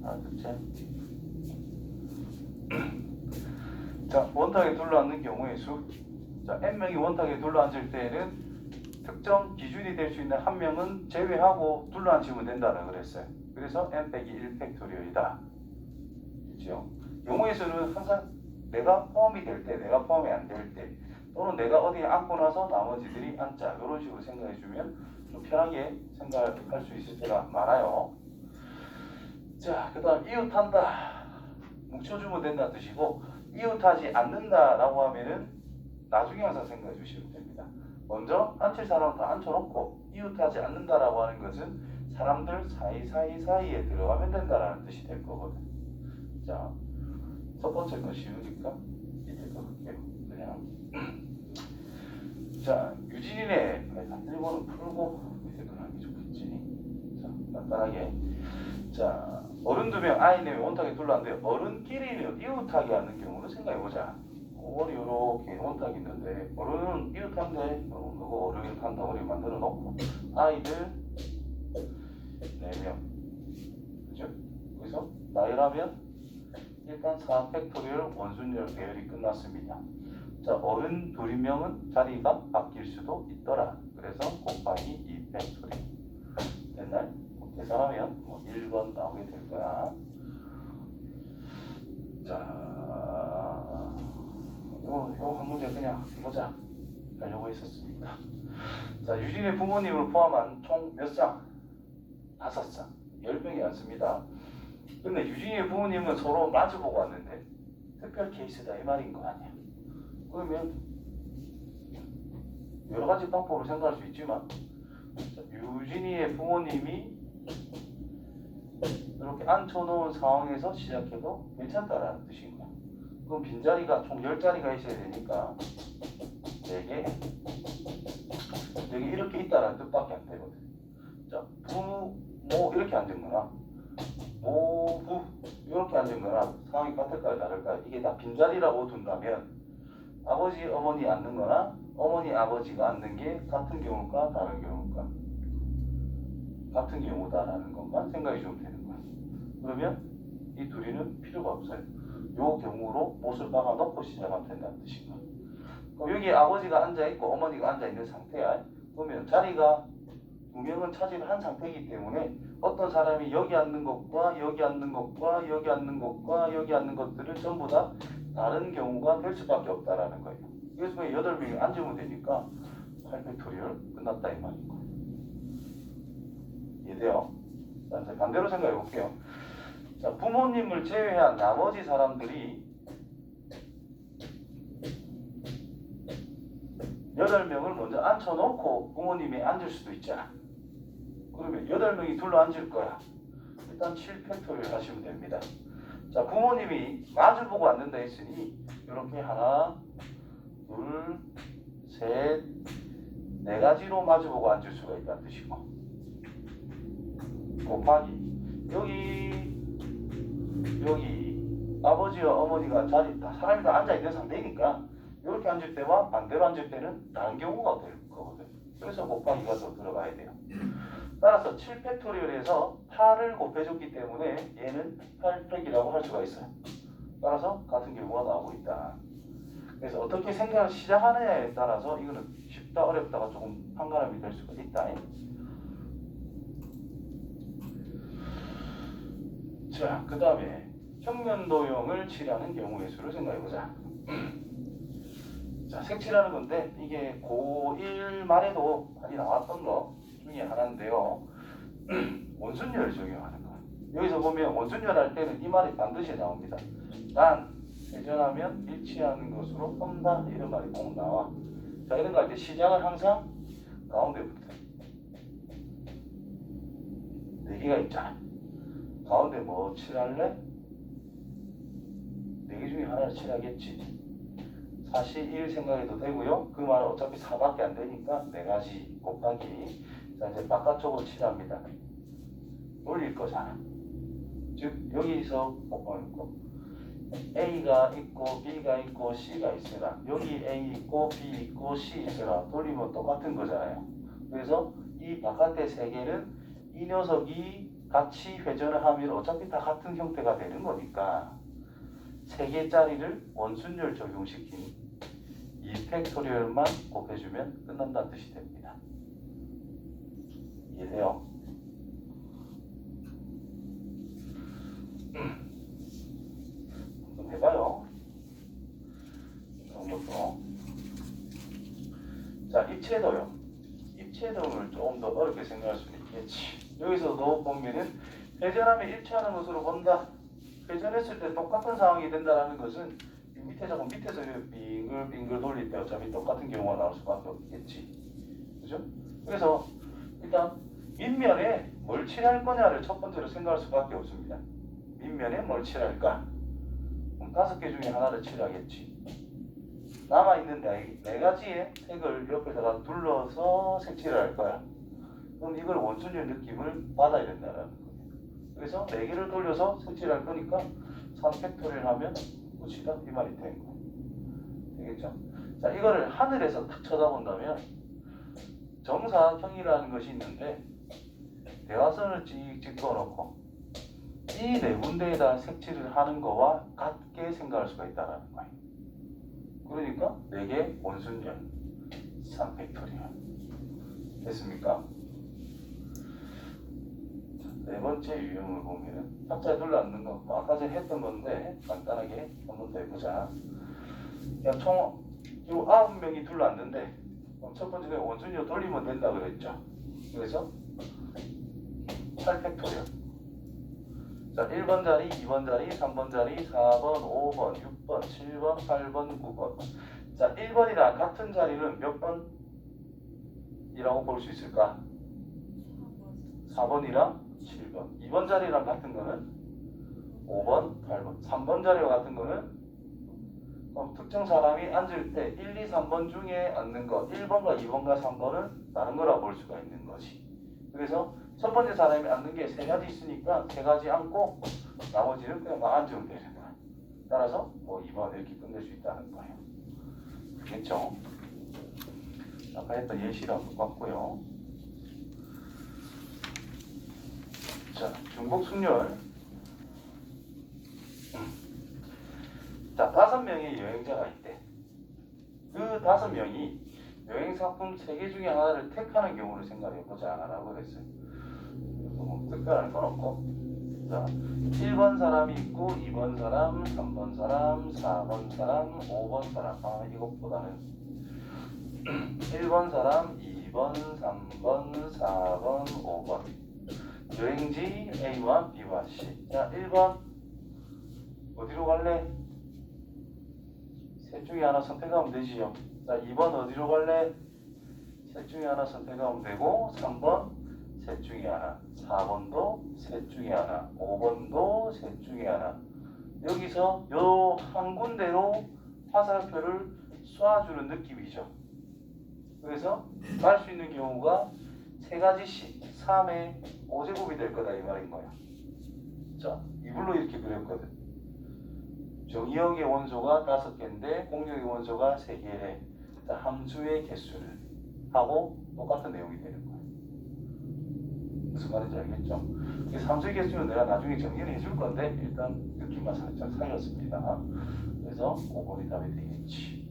알았지? 자, 원탁에 둘러앉는 경우의 수. 자, n명이 원탁에 둘러앉을 때에는 특정 기준이 될 수 있는 한 명은 제외하고 둘러앉히면 된다고 그랬어요. 그래서 n 빼기 1 팩토리얼이다. 그렇죠? 경우의 수는 항상 내가 포함이 될 때, 내가 포함이 안 될 때, 또는 내가 어디에 앉고 나서 나머지들이 앉자, 이런 식으로 생각해주면 좀 편하게 생각할 수 있을 때가 많아요. 자, 그 다음 이웃한다. 뭉쳐주면 된다는 뜻이고, 이웃하지 않는다라고 하면은 나중에 항상 생각해 주시면 됩니다. 먼저 앉힐 사람을 다 앉혀놓고 이웃하지 않는다라고 하는 것은 사람들 사이에 들어가면 된다라는 뜻이 될 거거든. 자, 첫 번째 건 쉬우니까 이제 거 할게요. 그냥. 자, 유진이네. 일본은 풀고 밑에 거 하는 게 좋겠지. 자, 간단하게. 자, 어른 2명, 아이 4명 원탁에 둘러앉는데 어른끼리는 이웃하게 하는 경우는 생각해보자. 어른이 이렇게 원탁이 있는데 어른은 이웃한데 그거 어른이 한 덩어리 만들어 놓고 아이들 4명, 그죠? 여기서 나열하면 일단 4팩토리얼 원순열 배열이 끝났습니다. 자, 어른 2명은 자리가 바뀔 수도 있더라. 그래서 곱하기 2팩토리얼 됐나요? 계산하면 뭐 1번 나오게 될 거야. 자, 요 한 문제 그냥 해보자 하려고 했었습니다. 자, 유진의 부모님을 포함한 총 몇 쌍? 5쌍. 10명이 왔습니다. 근데 유진의 부모님은 서로 마주보고 왔는데 특별 케이스다 이 말인 거 아니야. 그러면 여러 가지 방법으로 생각할 수 있지만 유진이의 부모님이 이렇게 앉혀놓은 상황에서 시작해도 괜찮다라는 뜻인 거야. 그럼 빈자리가 총 10자리가 있어야 되니까 4개 이렇게 있다라는 뜻밖에 안 되거든. 자, 부모 이렇게 앉은 거나 모부 이렇게 앉은 거나 상황이 같을까요 다를까요? 이게 다 빈자리라고 둔다면 아버지 어머니 앉는 거나 어머니 아버지가 앉는 게 같은 경우일까 다른 경우일까? 같은 경우다라는 것만 생각해 주면 되는 거야. 그러면 이 둘이는 필요가 없어요. 요 경우로 못을 박아놓고 시작하면 된다는 뜻인 거야. 그럼 여기 아버지가 앉아있고 어머니가 앉아있는 상태야. 그러면 자리가 2명은 차지를 한 상태이기 때문에 어떤 사람이 여기 앉는 것과 여기 앉는 것과 여기 앉는 것과 여기 앉는 것들은 전부 다 다른 경우가 될 수밖에 없다라는 거예요. 그래서 8명이 앉으면 되니까 8팩토리얼 끝났다 이 말인 거예요. 이해돼요? 자, 이제 반대로 생각해 볼게요. 자, 부모님을 제외한 나머지 사람들이 8명을 먼저 앉혀놓고 부모님이 앉을 수도 있잖아. 그러면 8명이 둘러앉을 거야. 일단 7팩토리얼 하시면 됩니다. 자, 부모님이 마주보고 앉는다 했으니 이렇게 하나, 둘, 셋, 4가지로 마주보고 앉을 수가 있다는 뜻이고 곱하기 여기 아버지와 어머니가 사람이 다 앉아있는 상태이니까 이렇게 앉을 때와 반대로 앉을 때는 다른 경우가 될 거거든. 그래서 곱하기가 더 들어가야 돼요. 따라서 7팩토리얼에서 8을 곱해줬기 때문에 얘는 8팩이라고 할 수가 있어요. 따라서 같은 경우가 나오고 있다. 그래서 어떻게 생각을 시작하느냐에 따라서 이거는 쉽다 어렵다가 조금 판가름이 될 수가 있다. 자, 그 다음에 평면도형을 칠하는 경우의 수를 생각해보자. 자, 색칠하는 건데 이게 고1 말에도 많이 나왔던 거 중에 하나인데요. 원순열을 적용하는 거야. 여기서 보면 원순열 할 때는 이 말이 반드시 나옵니다. 단 회전하면 일치하는 것으로 험다 이런 말이 꼭 나와. 자, 이런 거 할 때 시작은 항상 가운데부터 4개가 있잖아. 가운데 뭐 칠할래? 4개 중에 하나를 칠하겠지. 41 생각해도 되고요. 그 말은 어차피 4밖에 안 되니까 4가지 곱하기. 자, 이제 바깥쪽으로 칠합니다. 올릴 거잖아. 즉 여기서 곱하는 거. A가 있고 B가 있고 C가 있으라. 여기 A 있고 B 있고 C 있으라. 돌리면 똑같은 거잖아요. 그래서 이 바깥의 3개는 이 녀석이 같이 회전을 하면 어차피 다 같은 형태가 되는 거니까 3개짜리를 원순열 적용시킨 2팩토리얼만 곱해주면 끝난다는 뜻이 됩니다. 이해돼요? 한번 해봐요. 이런 것도. 자, 입체도요. 입체도를 조금 더 어렵게 생각할 수 있겠지. 여기서도 보면은 회전하면 일치하는 것으로 본다. 회전했을 때 똑같은 상황이 된다는 것은 밑에 자꾸 밑에서 빙글빙글 돌릴 때 어차피 똑같은 경우가 나올 수밖에 없겠지. 그죠? 그래서 일단 밑면에 뭘 칠할 거냐를 첫 번째로 생각할 수밖에 없습니다. 밑면에 뭘 칠할까? 그럼 5개 중에 하나를 칠하겠지. 남아있는 네 가지의 색을 옆에다가 둘러서 색칠을 할 거야. 그럼 이걸 원순열 느낌을 받아야 된다는 거예요. 그래서 4개를 돌려서 색칠할 거니까 3팩토리얼 하면 끝이다 이 말이 되는 거예요. 되겠죠? 자, 이거를 하늘에서 딱 쳐다본다면 정사각형이라는 것이 있는데 대화선을 찍 찍어놓고 이 4군데에다 색칠을 하는 거와 같게 생각할 수가 있다는 거예요. 그러니까 4개 원순열 3팩토리얼 됐습니까? 네 번째 유형을 보면은 탁자에 둘러앉는 거, 아까 전에 했던 건데 간단하게 한번 더 해보자. 총 9명이 둘러앉는데 첫 번째 원순열 돌리면 된다 그랬죠. 그래서 8팩토리얼. 자, 1번 자리, 2번 자리, 3번 자리, 4번, 5번, 6번, 7번, 8번, 9번. 자, 1번이랑 같은 자리는 몇 번이라고 볼 수 있을까? 4번이랑 7번. 2번 자리랑 같은 거는 5번, 8번. 3번 자리와 같은 거는 특정 사람이 앉을 때 1, 2, 3번 중에 앉는 거 1번과 2번과 3번은 다른 거라고 볼 수가 있는 거지. 그래서 첫 번째 사람이 앉는 게 3가지 있으니까 3가지 앉고 나머지는 그냥 막 앉으면 되는 거야. 따라서 뭐 2번 이렇게 끝낼 수 있다는 거예요. 알겠죠? 아까 했던 예시랑 똑같고요. 자, 중복 순열. 자, 5명의 여행자가 있대. 그 5명이 여행상품 3개 중에 하나를 택하는 경우를 생각해보자 라고 그랬어요. 특별한 건 없고. 자, 1번 사람이 있고 2번 사람, 3번 사람, 4번 사람, 5번 사람. 이것보다는 1번 사람, 2번, 3번, 4번, 5번. 여행지 A와 B와 C. 자, 1번 어디로 갈래? 셋 중에 하나 선택하면 되지요. 자, 2번 어디로 갈래? 셋 중에 하나 선택하면 되고 3번 셋 중에 하나, 4번도 셋 중에 하나, 5번도 셋 중에 하나. 여기서 요 한 군데로 화살표를 쏴주는 느낌이죠. 그래서 갈 수 있는 경우가 3가지씩 3의 5제곱이 될 거다 이 말인 거야. 자, 이불로 이렇게 그렸거든. 정의역의 원소가 5개인데 공역의 원소가 3개래. 자, 함수의 개수를 하고 똑같은 내용이 되는 거야. 무슨 말인지 알겠죠? 함수의 개수는 내가 나중에 정리를 해줄 건데 일단 느낌만 살짝 살렸습니다. 그래서 5번이 답이 되겠지.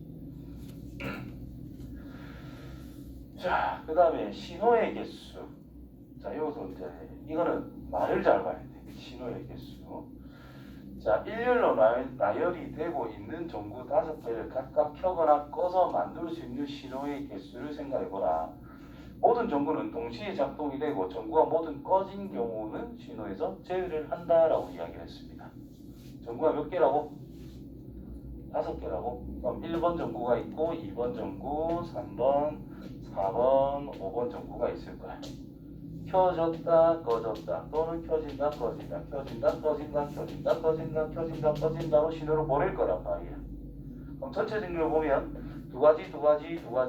자, 그 다음에 신호의 개수. 자, 여기서 이제 이거는 말을 잘 봐야 돼. 신호의 개수. 자, 일렬로 나열이 되고 있는 전구 5개를 각각 켜거나 꺼서 만들 수 있는 신호의 개수를 생각해보라. 모든 전구는 동시에 작동이 되고 전구가 모두 꺼진 경우는 신호에서 제외를 한다라고 이야기를 했습니다. 전구가 몇 개라고? 5개라고? 그럼 1번 전구가 있고 2번 전구, 3번, 4번, 5번 전구가 있을 거야. 켜졌다 꺼졌다 또는 켜진다 꺼진다 켜진다 꺼진다 켜진다 꺼진다 켜진다 꺼진다로 신호를 보낼 거란 말이야. 그럼 전체적인 걸 보면 두 가지 해가지고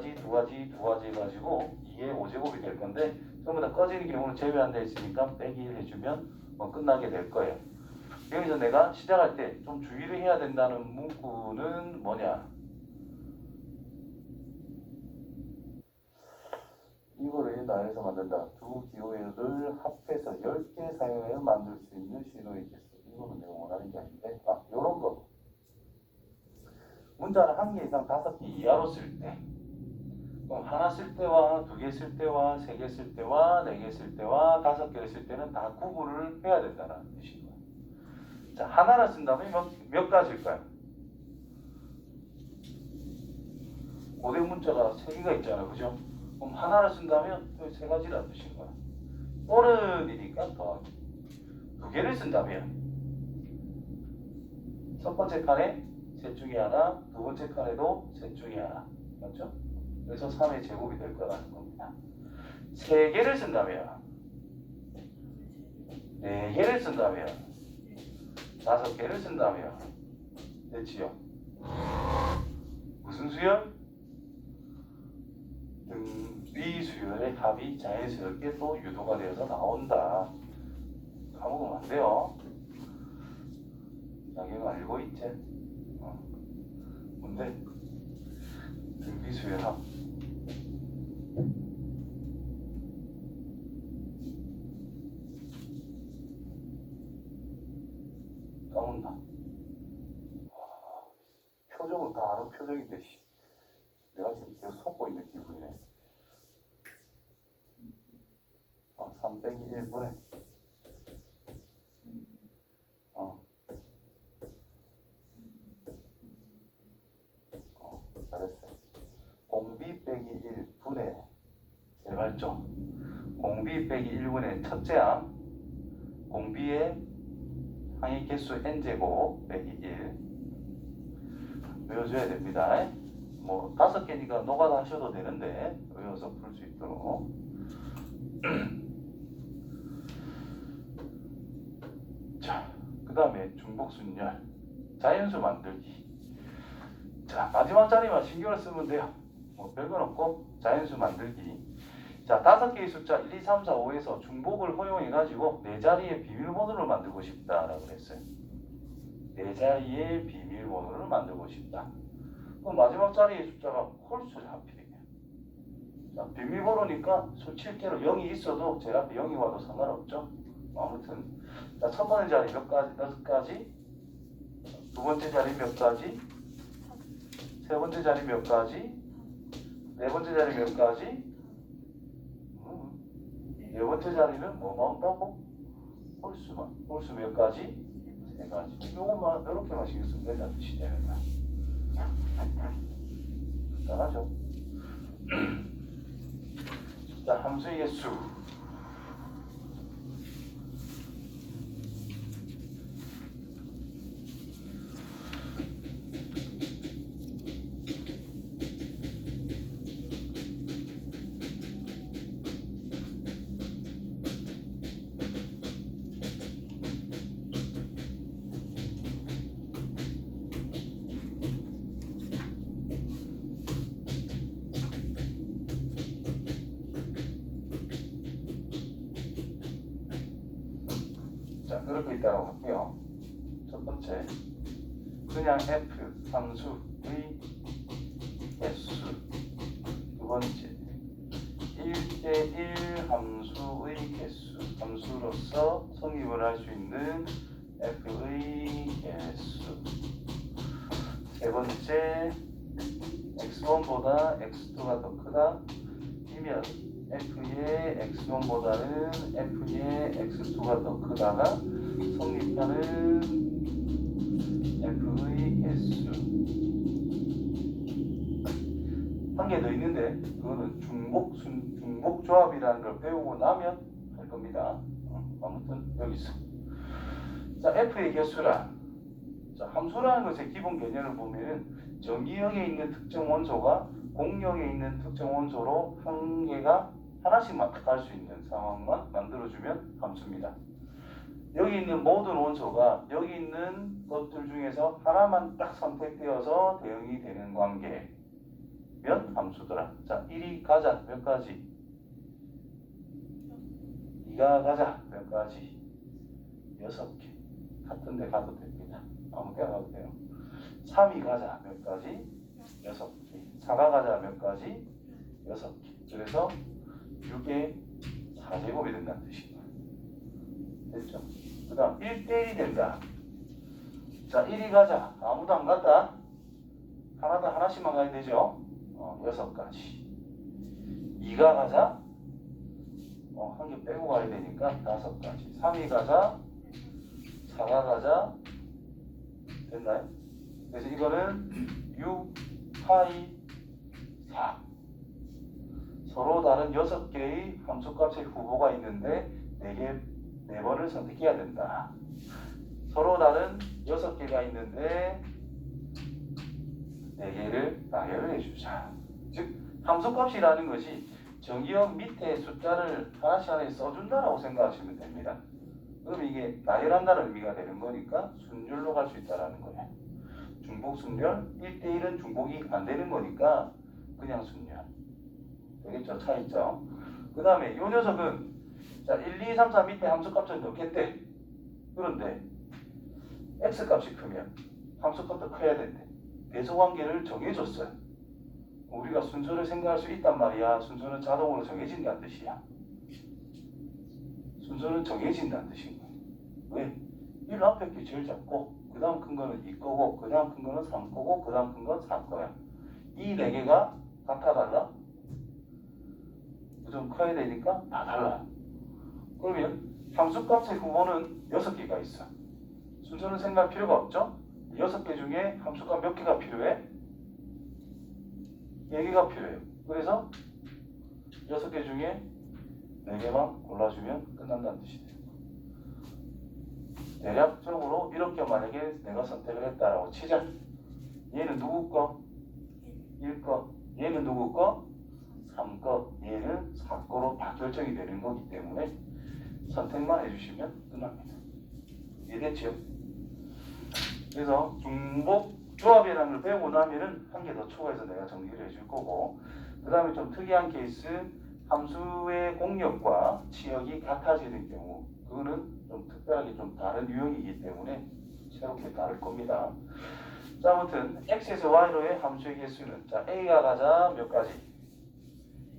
2의 5제곱이 될 건데 전부 다 꺼지는 경우는 제외 안 돼 있으니까 빼기 1 해주면 끝나게 될 거예요. 여기서 내가 시작할 때 좀 주의를 해야 된다는 문구는 뭐냐? 이거를 나열해서 만든다. 두 기호를 합해서 10개 사용하여 만들 수 있는 신호의 개수. 이거는 내가 원하는 게 아닌데, 요런 거. 문자를 한 개 이상 5개 이하로 쓸 때. 그럼 하나 쓸 때와 2개 쓸 때와 3개 쓸 때와 4개 쓸 때와 5개를 쓸 때는 다 구분을 해야 된다는 뜻인 거예요. 자, 하나를 쓴다면 몇 가지일까요? 고대 문자가 3개가 있잖아요. 그죠? 그럼 하나를 쓴다면 또 3가지라는 뜻인 거야. 또는이니까 더 2개를 쓴다면 첫 번째 칸에 셋 중에 하나, 두 번째 칸에도 셋 중에 하나. 맞죠? 그래서 3의 제곱이 될 거라는 겁니다. 3개를 쓴다면 4개를 쓴다면 5개를 쓴다면 됐지요? 무슨 수열? 등비 수열의 합이 자연스럽게 또 유도가 되어서 나온다. 까먹으면 안 돼요. 자기가 알고 있지? 뭔데? 등비 수열 합. 까먹나? 표정은 다 아는 표정인데 내가 지금 계속 속고 있는 기분이네. 3 빼기 1분에 잘했어. 공비 빼기 1분의 제발죠. 공비 빼기 1분의 첫째 항 공비의 항의 개수 n제곱 빼기 1 외워줘야 됩니다. 뭐 5개니까 노가다 하셔도 되는데 외워서 풀 수 있도록. 자, 그 다음에 중복순열 자연수 만들기. 자, 마지막 자리만 신경을 쓰면 돼요. 뭐 별건 없고 자연수 만들기. 자, 5개의 숫자 1, 2, 3, 4, 5에서 중복을 허용해가지고 4자리의 비밀번호를 만들고 싶다라고 했어요. 4자리의 비밀번호를 만들고 싶다. 그럼 마지막 자리의 숫자가 홀수를 하필이면. 자, 비밀번호니까 수 7개로 0이 있어도 제 앞에 0이 와도 상관없죠. 아무튼 자, 첫 번째 자리 몇 가지? 6가지. 두 번째 자리 몇 가지? 세 번째 자리 몇 가지? 네 번째 자리 몇 가지? 네 번째 자리는 뭐 나온다고? 홀수만. 홀수 몇 가지? 3가지. 이것만 이렇게만 신경 쓰면 된다는 뜻이 되는 거야. 간단하죠? 자, 함수의 개수. 자, 그렇게 있다고 할게요. 첫 번째, 그냥 f 함수의 개수. 두 번째, 1대1 함수의 개수. 함수로서 성립을 할 수 있는 f의 개수. 세 번째, x1보다 x2가 더 크다. 이면 f의 x1보다는 f의 x2가 더 크다가 성립하는 f의 개수. 한 개 더 있는데 그거는 중복 조합이라는 걸 배우고 나면 할 겁니다. 아무튼 여기 있어. 자, f의 개수란, 자, 함수라는 것의 기본 개념을 보면은 정기형에 있는 특정 원소가 공역에 있는 특정 원소로 한 개가 하나씩만 갈 수 있는 상황만 만들어주면 함수입니다. 여기 있는 모든 원소가 여기 있는 것들 중에서 하나만 딱 선택되어서 대응이 되는 관계면 함수더라. 자, 1이 가자 몇 가지? 2가 가자 몇 가지? 6개. 같은 데 가도 됩니다. 아무 데나 가도 돼요. 3이 가자 몇 가지? 6개. 4가 가자 몇 가지? 6개. 그래서 6의 4제곱이 된다는 뜻인 거예요. 됐죠? 그 다음 1대1이 된다. 자, 1이 가자. 아무도 안 갔다. 하나씩만 가야 되죠? 6가지. 2가 가자. 한 개 빼고 가야 되니까 5가지. 3이 가자. 4가 가자. 됐나요? 그래서 이거는 6, 8, 4. 서로 다른 6개의 함수값의 후보가 있는데 4번을 선택해야 된다. 서로 다른 6개가 있는데 4개를 나열을 해주자. 즉 함수값이라는 것이 정의역 밑에 숫자를 하나씩 써준다라고 생각하시면 됩니다. 그럼 이게 나열한다는 의미가 되는 거니까 순열로 갈 수 있다는 거예요. 중복 순열, 1대1은 중복이 안 되는 거니까 그냥 순열. 되겠죠? 차이점. 그 다음에 이 녀석은 자 1, 2, 3, 4 밑에 함수값은 넣겠대. 그런데 x값이 크면 함수값도 커야 된대. 배수관계를 정해줬어요. 우리가 순서를 생각할 수 있단 말이야. 순서는 자동으로 정해진다는 뜻이야. 순서는 정해진다는 뜻인 거야. 왜? 1 앞에 게 제일 작고 그 다음 큰 거는 2 거고 그 다음 큰 거는 3 거고 그 다음 큰 건 4 거야. 이 4개가 같아 달라? 무조건 커야 되니까 다 달라. 그러면 함수값의 후보는 6개가 있어. 순서는 생각할 필요가 없죠? 6개 중에 함수값 몇 개가 필요해? 4개가 필요해요. 그래서 6개 중에 4개만 골라주면 끝난다는 뜻이 돼요. 대략적으로 이렇게 만약에 내가 선택을 했다라고 치자. 얘는 누구 거? 1 거. 얘는 누구 거? 3 거. 얘는 4 거로 다 결정이 되는 거기 때문에 선택만 해주시면 끝납니다. 이해됐죠? 그래서 중복 조합이라는 걸 배우고 나면은 한 개 더 추가해서 내가 정리를 해줄 거고, 그 다음에 좀 특이한 케이스, 함수의 공역과 치역이 같아지는 경우, 그거는 좀 특별하게 좀 다른 유형이기 때문에 새롭게 다를 겁니다. 자, 아무튼 x에서 y로의 함수의 개수는 자 a가 가자 몇 가지?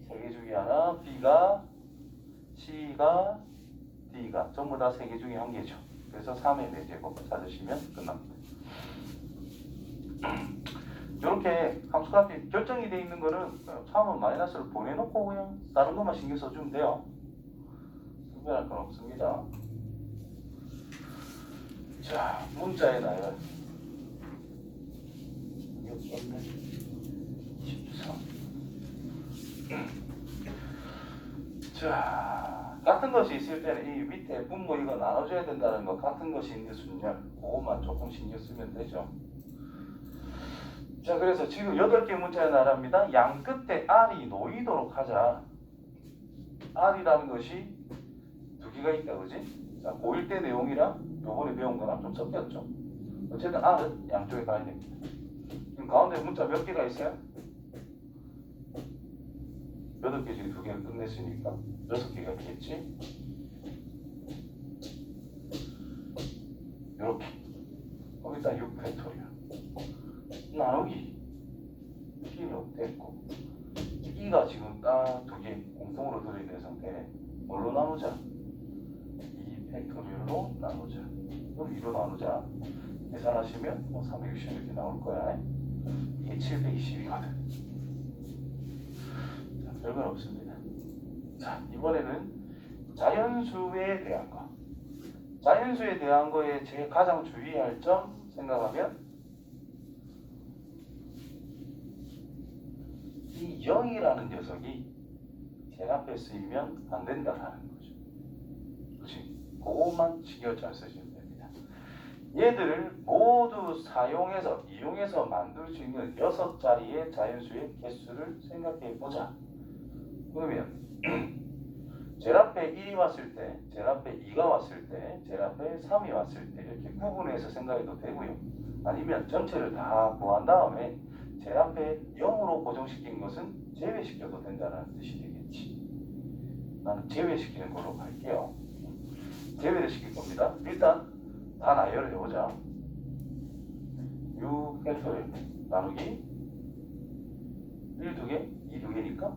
3개 중에 하나, b가, c가, d가 전부 다 3개 중에 1개죠. 그래서 3의 4제곱 찾으시면 끝납니다. 이렇게 함수값이 결정이 되어 있는 거는 처음은 마이너스를 보내놓고 그냥 다른 것만 신경 써주면 돼요. 특별할 건 없습니다. 자, 문자의 나열. 여기 있네. 13. 자, 같은 것이 있을 때는 이 밑에 분모 이거 나눠줘야 된다는 거, 같은 것이 있는 순열, 그것만 조금 신경 쓰면 되죠. 자, 그래서 지금 8개 문자의 나라입니다. 양 끝에 R이 놓이도록 하자. R이라는 것이 2개가 있다, 그지? 자, 고1 때 내용이랑 요번에 배운 거랑 좀 섞였죠. 어쨌든 R은 양쪽에 가야 됩니다. 지금 가운데 문자 몇 개가 있어요? 8개 중에 2개를 끝냈으니까 6개가 있겠지? 이렇게. 거기다 6팩토리얼. 나누기 필요 됐고, 이가 지금 딱 2개 공통으로 들어있는 상태에 뭘로 나누자? 2팩토리얼로 나누자. 그럼 2로 나누자. 계산하시면 360 이렇게 나올 거야. 이게 720이거든. 자, 별건 없습니다. 자, 이번에는 자연수에 대한 거. 자연수에 대한 거에 제일 가장 주의할 점 생각하면 이 0이라는 녀석이 제 앞에 쓰이면 안 된다라는 거죠. 그렇지? 그것만 신경 잘 쓰시면 됩니다. 얘들을 모두 이용해서 만들 수 있는 6자리의 자연수의 개수를 생각해 보자. 그러면 제 앞에 1이 왔을 때, 제 앞에 2가 왔을 때, 제 앞에 3이 왔을 때 이렇게 구분해서 생각해도 되고요. 아니면 전체를 다 구한 다음에 제 앞에 0으로 고정시킨 것은 제외시켜도 된다는 뜻이 되겠지. 나는 제외시키는 걸로 갈게요. 제외를 시킬 겁니다. 일단 다 나열을 해보자. 6 팩토리얼 나누기 1 2개, 2 2개니까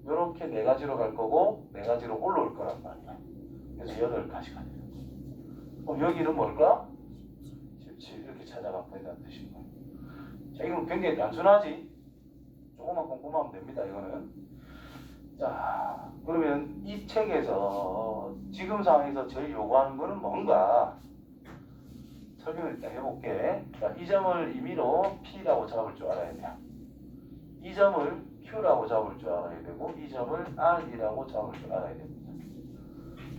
이렇게 네 가지로 갈 거고 네 가지로 올라올 거란 말이야. 그래서 8가지가 돼요. 그럼 여기는 뭘까? 17 이렇게 찾아가면 된다는 뜻인 거예요. 자, 이건 굉장히 단순하지? 조금만 꼼꼼하면 됩니다. 이거는. 자, 그러면 이 책에서 지금 상황에서 제일 요구하는 거는 뭔가 설명을 일단 해볼게. 자, 이 점을 임의로 P라고 잡을 줄 알아야 돼요. 이 점을 Q라고 잡을 줄 알아야 되고 이 점을 R이라고 잡을 줄 알아야 됩니다.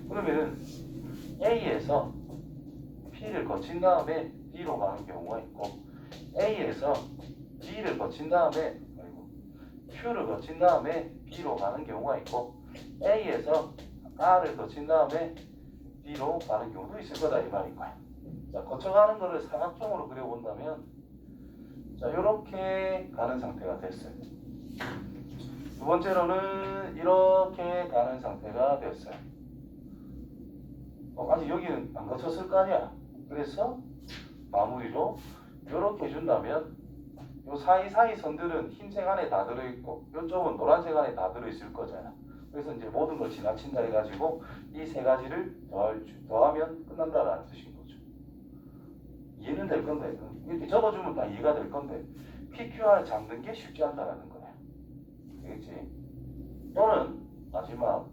그러면은 A에서 P를 거친 다음에 B로 가는 경우가 있고 A에서 G를 거친 다음에 Q를 거친 다음에 B로 가는 경우가 있고 A에서 R을 거친 다음에 B로 가는 경우도 있을 거다 이 말인 거야. 자, 거쳐가는 거를 사각형으로 그려본다면 자, 이렇게 가는 상태가 됐어요. 두 번째로는 이렇게 가는 상태가 됐어요. 아직 여기는 안 거쳤을 거 아니야. 그래서 마무리로 이렇게 해준다면 요 사이사이 선들은 흰색 안에 다 들어있고 이쪽은 노란색 안에 다 들어있을 거잖아. 그래서 이제 모든 걸 지나친다 해가지고 이 세 가지를 더하면 끝난다라는 뜻인 거죠. 이해는 될 건데 이렇게 적어주면 다 이해가 될 건데 PQR 잡는 게 쉽지 않다라는 거야. 되겠지? 또는 마지막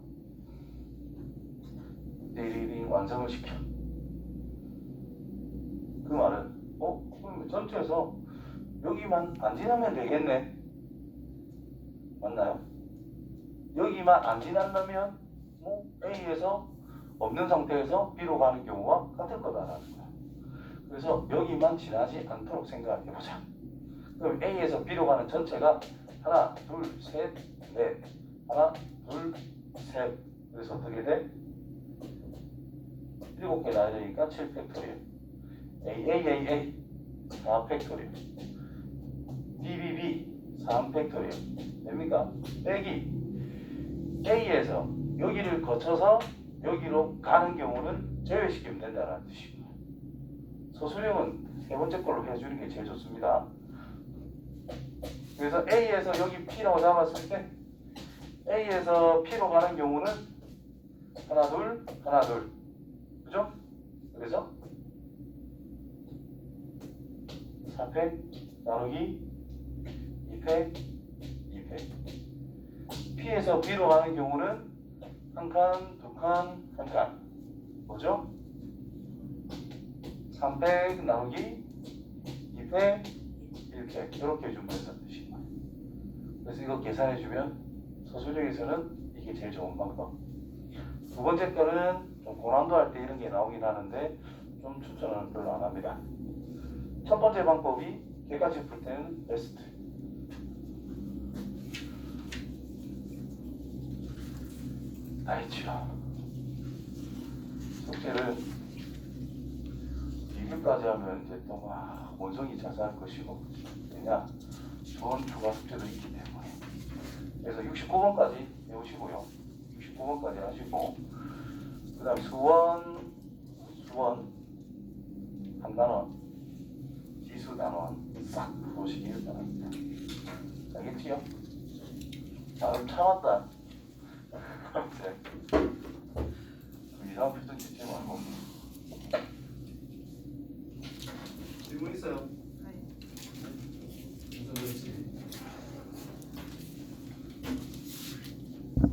데이링 완성을 시켜. 그 말은 그럼 전체에서 여기만 안 지나면 되겠네. 맞나요? 여기만 안 지난다면 A에서 없는 상태에서 B로 가는 경우와 같을 거다라는 거야. 그래서 여기만 지나지 않도록 생각해보자. 그럼 A에서 B로 가는 전체가 하나, 둘, 셋, 넷. 하나, 둘, 셋. 그래서 어떻게 돼? 7개 나야 되니까 7팩토리얼. A 4팩토리얼. B 3팩토리얼. 됩니까? 빼기 A에서 여기를 거쳐서 여기로 가는 경우는 제외시키면 된다는 뜻이고요. 소수령은 세 번째 걸로 해주는 게 제일 좋습니다. 그래서 A에서 여기 P라고 잡았을 때 A에서 P로 가는 경우는 하나 둘 하나 둘 그죠? 그래서 4팩 나누기 2팩 2팩 P에서 B로 가는 경우는 한 칸, 두 칸, 한 칸 뭐죠? 3팩 나누기 2팩 1팩 이렇게 해주면 된다는 뜻인 거예요. 그래서 이거 계산해주면 서술형에서는 이게 제일 좋은 방법. 두 번째 거는 좀 고난도 할 때 이런 게 나오긴 하는데 좀 추천은 별로 안 합니다. 첫 번째 방법이 개까지 풀 때는 베스트. 알죠. 숙제를 2교까지 하면 이제 또 막 원성이 자자할 것이고 왜냐 좋은 추가 숙제도 있기 때문에 그래서 69번까지 배우시고요. 69번까지 하시고 그 다음에 수원 한 단원 지수 단원 싹 보시길 바랍니다. 알겠지요? 자 그럼 참았다.